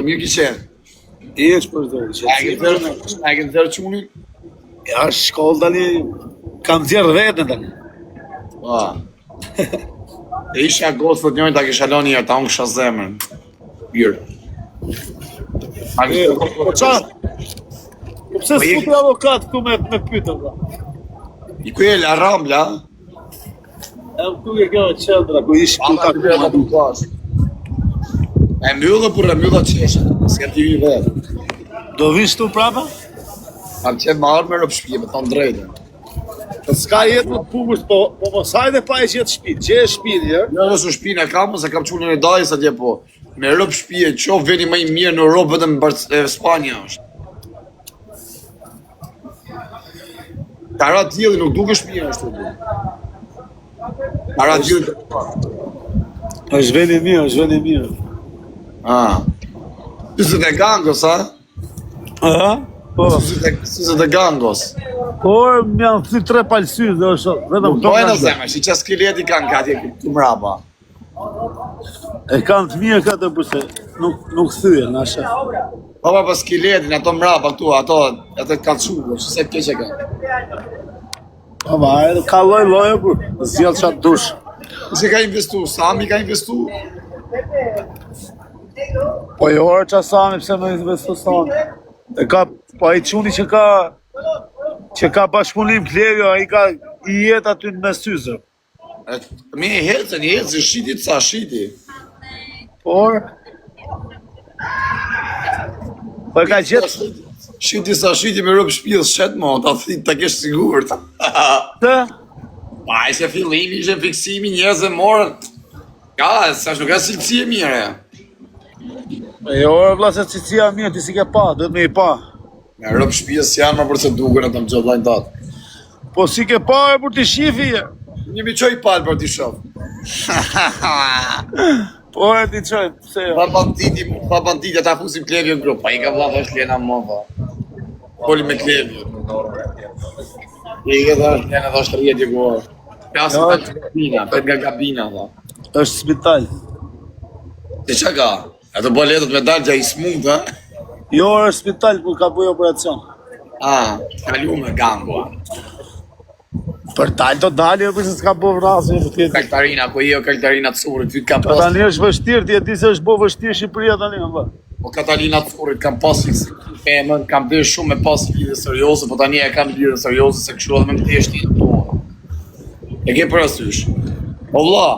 Mirë kishen. Jeç për zonë. A ke dhërë qunin? Ja, shkollë tani kam zjerë vetën tani. Pa. E isha gosë të njojnë ta kisha loni ta unë kisha zemën. Mirë. Po qa? Po pse s'futi avokat këtu me pytë, valla? I ku e la Rambla? E më ku e kjo qendra, ku ish ku ka këtu. E mbyllë për e mbyllë qeshën, s'ka t'i vi vetë. Do vish tu prapa? Kam qenë marrë me rëpë shpije, me thonë drejtën. Po s'ka jetë më të pumësht, po mos hajde pa e qetë shpinë, që e shpinë, ja? Jo, nësë shpinë e kam, se kam qunën e dajës atje po. Me rëpë shpije, qo veni më i mirë në Europë vetëm në Spanja është. Kara t'jeli nuk duke shpije është të du. Kara t'jeli është veni mirë, është veni mirë. Syzët e gangos, a? Aha? Po. Syzët e gangos. Por, më janë thy 3 palësy dhe është, vetëm këto në zemë, shi që skileti kanë ka atje të mrapa. E kanë të mirë këtë përse, nuk thyën, ashe. Pa skiletin, ato mrapa këtu, ato kanë qurë, që se keqe kanë. Pa, edhe ka loj, për zjellë qatë dush. Se ka investu, Sami ka investu? Po jo orë qa Sami, pse me investu Sami. E ka, pa i quni që ka bashkëpunim Klevjo, i ka i jetë aty në mesyzër. Me e hecën, shiti të sa shiti. Por? Po e ka gjithë? Shiti sa shiti me rëpë shpilë, shetë mo, ta kesh sigurt. Të? Pa, e se fillimi ishe fiksimi njerëz e morën. Ka, sa nuk ka cilësi e mire. E orë vla se cilësia mirë, ti si ke pa, dhëtë me i pa. Me rëpë shpijës janë më përse duke në të më gjodlajnë tatë. Po si ke pa e për t'i shifi e? Një mi qoj palë për t'i shofë. Po e t'i qoj, pse jo? Pa banditi, ata fusim Klevjo në grupë, pa i ka vla dhe Lena më dha. Poli me Klevjo. I ka dhe Lena dhe është rjetje gohë. Pjasë të gabina, për nga gabina dha. është spital. Se qa ka? E të boletët me dalë gja i smut, ha? Jo, është spital, kur ka bëj operacion. Kalu me gango. Për dalë do dalë, jo përse s'ka bëj vrasë. Kaltarina, ku jo Kaltarina të surit, ty ka pas... Tani është vështirë, ti e di se është bëj vështirë Shqipëria tani, më bë. Po Katalina të surit, kam pas femën, kam dhe shumë me pas lidhe serioze, po tani e kam lidhe serioze, se kështu edhe me më teshti në toa. E ke për asysh. O vlla,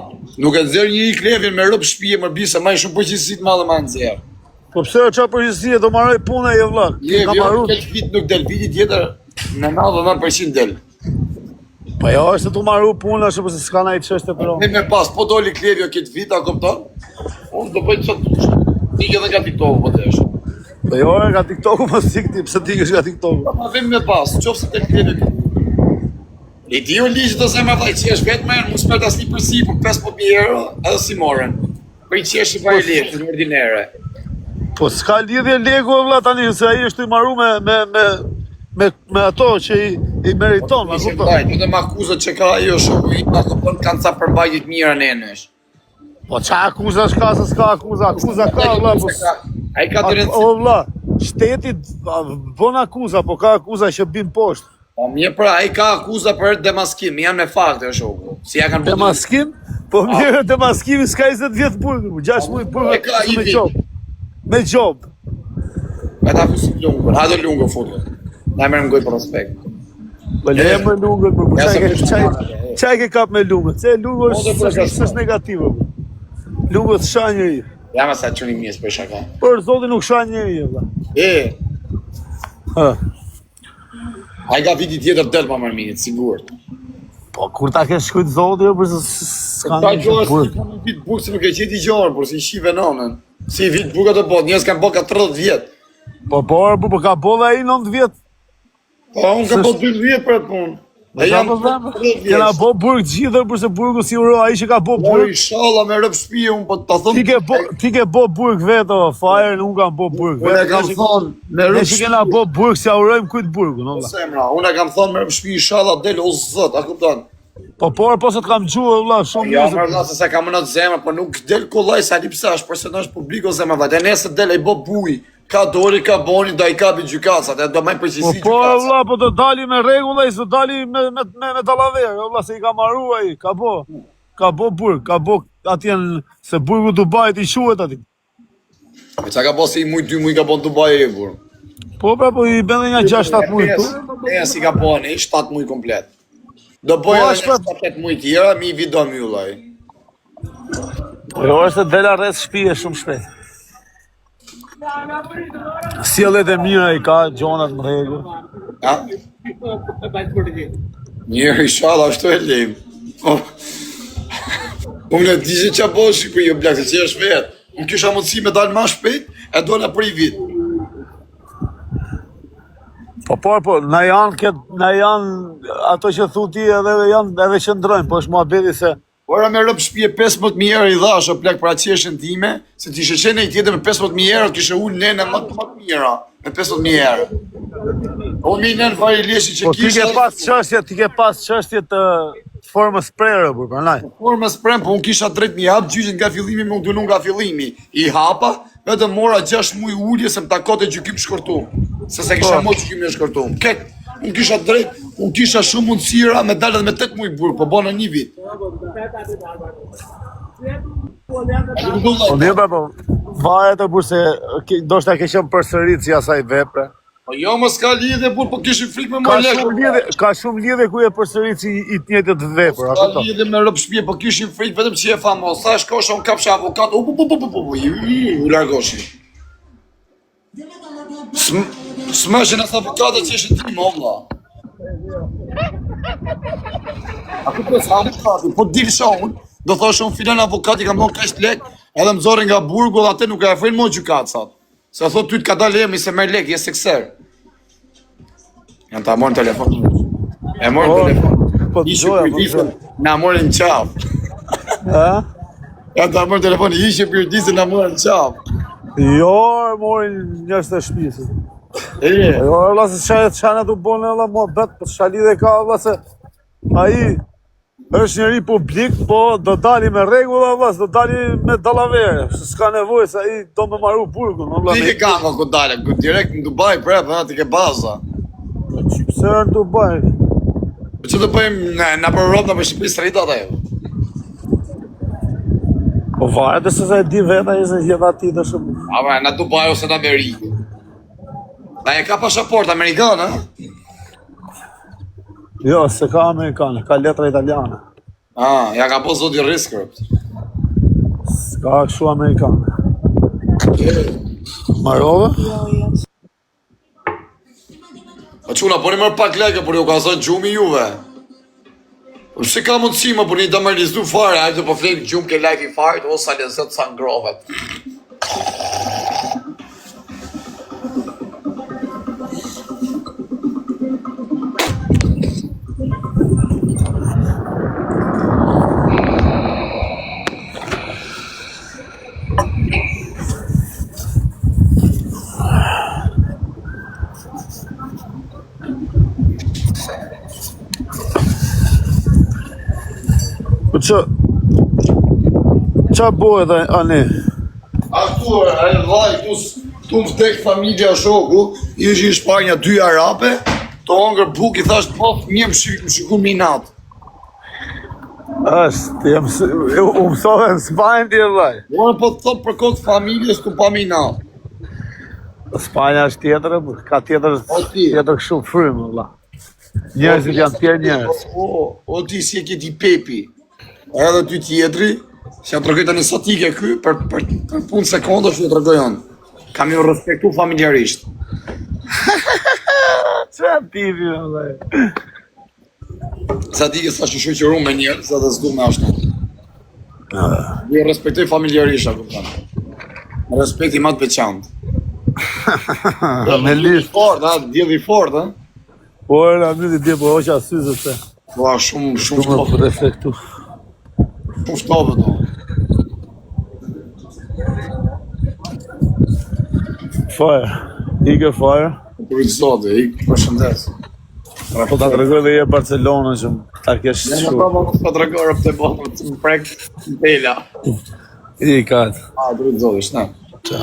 nuk e nëzirë një i Klevjen me rëpë shpije më bise, ma i shumë përgjithësit ma dhe ma nëzirë. Po pse o qa përgjithësie, do marroj puna e vlla. Këtë vit nuk del, viti tjetër në 99% del. Po jo, është të marru puna, është përse s'ka na i qështë e përro. Ne me pas, po doli Klevjo këtë vit, a këpton? Unë do bëjtë qatë dushë. Ti edhe nga TikToku po të eshë. Po jo, nga TikToku më sikti, pëse ti kështë nga TikToku. Ma vim me pas, qofë se të Klevjo këtë. E ti u ligjë të zemë vllaj, që është vetë merë, mu s'pert asni përsi, për 5.000 euro, edhe si morën. Për i qeshi pa e lekë, në ordinere. Po s'ka lidhje lego vlla tani, se ai është i marru me ato që i meriton, ma kupton. Po dhe më akuzët që ka ajo shoku i ma kupton kanë ca përmbajtje të mira nenesh. Po qa akuza shka se s'ka akuza ka vlla, po... Ai ka të rëndësi. O vlla, shteti bon akuza, po ka akuza që bin poshtë. Po mirë pra, ai ka akuza për demaskim, janë me fakte shoku. Si ja kanë demaskim? Po mirë, demaskimi s'ka 20 vjetë burgu, 6 muaj burgu me gjob. Me gjob. Me ta fusim lungën, hajde lungën futu. Na merrem goj prospekt. Po le me lungën, po çaj ke kap me lungën? Se lungë është negative. Lungë të shan njëri. Ja ma sa çuni mirë për shaka. Për zotin nuk shan njëri valla. Ai ka viti tjetër del pa marminit, sigurt. Po kur ta ke shkujt zoti, përse s'ka një vit burg se nuk e qeti gjarë, por si shive nonën. Si vit burg ato bot, njerëz kanë bërë 30 vjet. Po ka bolla ai 9 vjet. Po unë kam bërë 12 vjet për atë punë. E jam kena bo burg gjithër, përse burgu si uro, ai që ka bo burg. Inshallah me rëpë shpije, unë po të thëmë... Ti ke bo burg vetë, fajrën, unë kam bo burg vetë. Unë e kam thonë me rëpë shpije... Ne që kena bo burg, si aurojmë kujtë burgu, no? Unë e kam thonë me rëpë shpije, inshallah del o zët, a kupton? Po se të kam gjuhë, valla, shumë Ja, njerëz. mërë vëlla, se ka më në të zemër, po nuk del kollaj, sa di pse është personazh publik o zemër, vëlla. E nesër del ai bo buj, ka dori, ka boni, do ai kapi gjykatësat, e do më përgjithësi Po gjykatësat. valla, po do dali me rregulla, s'do dali me dallaver, valla, se i ka marru ai, ka bo. Ka bo burg, ka bo atje se burgu Dubajit I quhet aty. Me qa ka bo se I muj, 2 muj ka bo në Dubai e burë. Po pra, po I bën një 6-7 muj këtu. Ne si ka bo në 7 muj komplet. Do bëj Po, edhe është 7 muj tjera, mi vi do mjullaj. Jo, është dela rreth shtëpie shumë shpejt. Sjelljet e mira I ka, gjonat në rregull. Ha? Mirë, inshallah, ashtu e lejmë. Unë e di që qa bo Shqipëri, jo blek, se që është vetë. Unë kisha mundësi me dalë ma shpejt, e dola për I vit. Po, na janë ato që thu ti edhe qëndrojnë, po është muhabeti se Ora me rëpë shpje 15.000 euro I dhash o plek për atëshën time, se ti ishe qene I tjetër me 15.000 euro, kishe unë nene më të mira, me 15.000 euro. O mi nene vari leshi që po ti ke pas çështje të formës prerë, për pranaj. Formës prem, po unë kisha drejt mi hap gjyqin nga fillimi, me unë dunu nga fillimi. I hapa, vetëm mora 6 muj ullje se më takote gjykim shkërtu. Se kisha mo gjykim e shkërtu. Ket, unë kisha drejt, unë kisha shumë mundësira me dalë edhe me 8 muj burë, po bona një vit. Po mirë pra, po varet e burë se do shta ke qenë përsërit si asaj vepre. Po jo më s'ka lidhe burë, po kishin frikë me më lekë. Ka shumë lidhe ku e përsërit si I të njëjtët vepër, Ka lidhe me rëpë shpje, po kishin frikë vetëm që e famos. Sa shkosha unë kapsha avokat, u largoshi. Smëshin as avokatët që ishin ti, valla. A ku pes avokati, po dilësha unë, do thosha unë filan avokati kam dhënë kaq lek, edhe më zorin nga burgu dhe atë nuk e afrin mo gjykatësat. Se thot ty t'ka dalë emi se merr lek, je sekser. Janë ta morën telefon. E morën telefon. Po Ishë pyrdisën, na morën qaf. Ha? Janë ta morën telefon, ishë pyrdisën, na morën qaf. Jo, morin njerëz të shtëpisë. Jo, valla se çana do bën valla muhabet, po çka lidhje ka valla se ai është njeri publik, po do dali me rregulla valla, do dali me dallavere. S'ka nevojë se ai do me marru burgun, valla. Ti ke kama ku dalë, direkt në Dubai prap, ti ke baza. Pse në Dubai? Po që të bëjmë në për Europë, në për Shqipëri së rritat ajo? Po varet se sa e di veta se jetë ati të shumë. Ama, në Dubai ose në Amerikë. Da e ka pasaport Amerikan, ha? Jo, se ka Amerikane, ka letra italiane. Ja ka po zoti riskërët. S'ka kështu Amerikane. Marove? Po quna, po një mërë pak leke, por ju ka zonë gjumi juve. Po që ka mundësi më për një demoralizu fare, a të po flejmë gjumë ke life I fare, o sa lezet sa ngrovet. Po qa bëhet ani? Ashtu, vaj, tu më vdek familja shoku, ishi I Shpanja 2 arape, të hongër buk I thasht po, një më shikun minat. Është, u mësove në Spanjë tje vaj. Unë po të thot për këtë familjes ku pa minat. Spanja është tjetër, ka tjetër kështu frymë, valla. Njerëzit janë tjerë njerëz. O ti si e ke ti Pepi, edhe ty tjetri, që ja të rëgoj të një satike ky, për punë sekundë që ja të rëgojon. Kam ju respektu familjarisht. Qa tipi, valla. Satike sa që shoqëru me njerë, sa dhe s'du me ashtu. Ju respektoj familjarisht, a kuptan. Respekti ma të veçantë. Me listë. Fort, ha, djeli fort, ha? Po, në mjëti dje, po hoqa syzët se. Po, shumë Shumë shtopë. për reflektu. Shumë shtopë, do. Fire. Ike fire. Për i zote, i përshëndes. Po ta të regoj dhe je Barcelona që Ta kesh Në shumë. të më të dragore për të botë, më prek në tela. I katë. Drejtë zodisht, ne. Qa.